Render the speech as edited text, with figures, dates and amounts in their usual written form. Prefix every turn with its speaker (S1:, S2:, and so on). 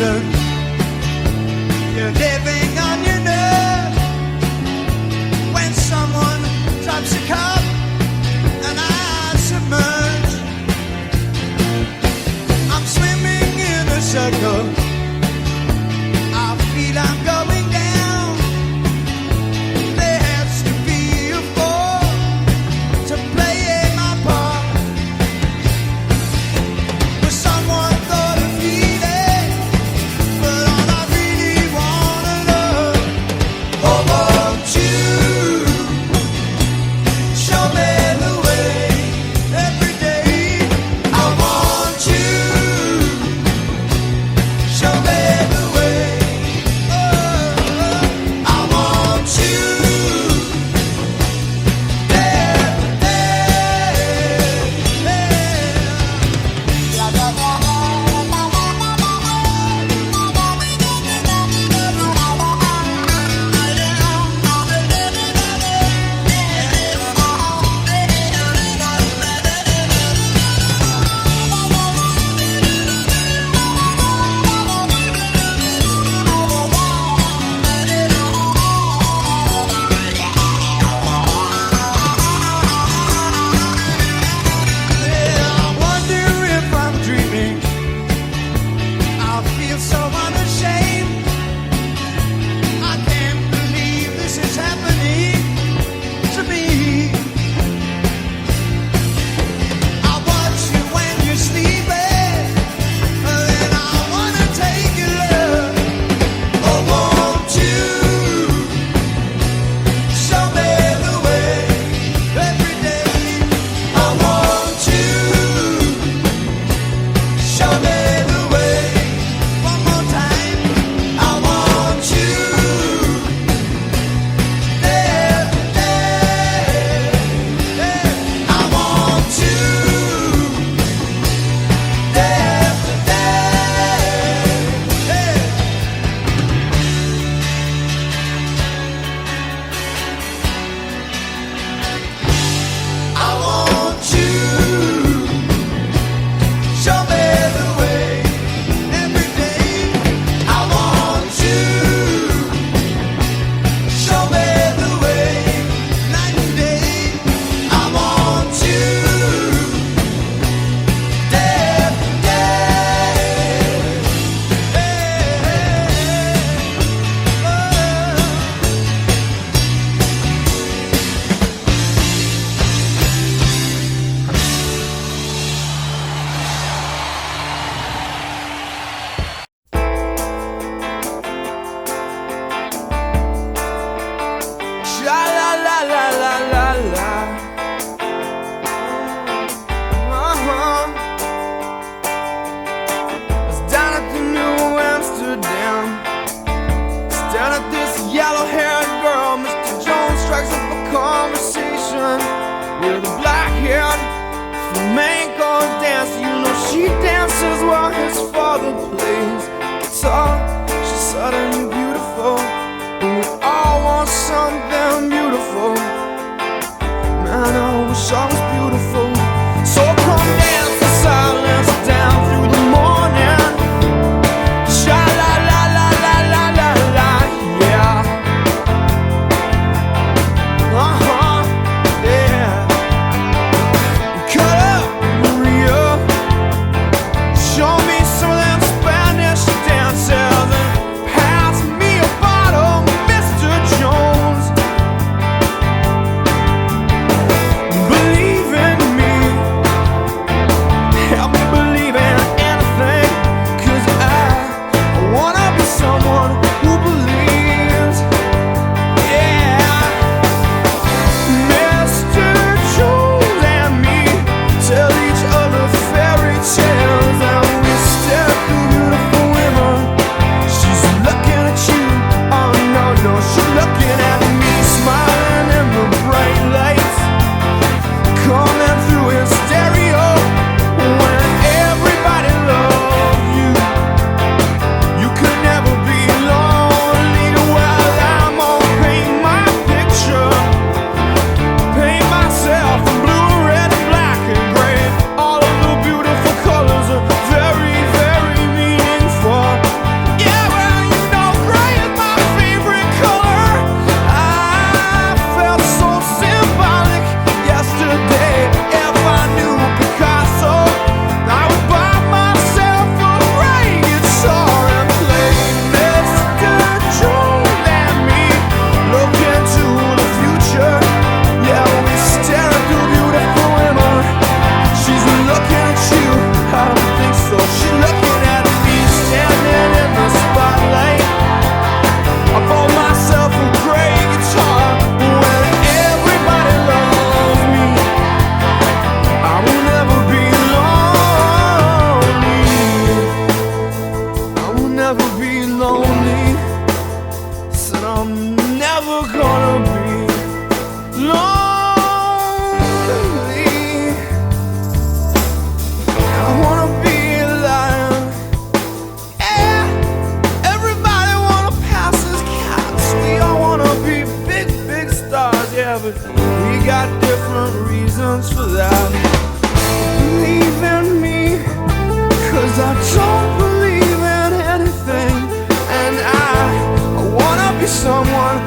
S1: illusion. You're living on your nerve when someone drops a cup and I submerge. I'm swimming in a circle. I feel I'm going down. There has to be a fall to play my part. But someone thought of healing, but all I really wanna know, oh, won't you show me the way every day? I want you, show me the way. Oh, I want you there, I wonder if I'm dreaming. I feel so unashamed. I can't believe this is happening to me. I watch you when you're sleeping, and I wanna take your love. Oh, won't you show me the way every day? I want you, show me the way. One more time. I want you there, there. I want you there, there. I want you, show me the way every day. I want you, show me the way night and day. I want you there, Sha la la la la la la. I was down at the New Amsterdam, staring at this yellow-haired girl. Mr. Jones strikes up a conversation with a black-haired flamenco dancer. You know she dances while his father plays guitar. She's suddenly beautiful, and we all want something beautiful. Man, I wish I was beautiful. So come dance the silence down through the morning. Sha la la la la la la la, yeah. Yeah. Cut up, Maria. Show me some of them Spanish dances. never be lonely. Said I'm never gonna be lonely. I wanna be alive. Yeah, everybody wanna pass as cats. We all wanna be big, big stars. Yeah, but we got different reasons for that. Believe in me, 'cause I don't believe in anything. And I wanna be someone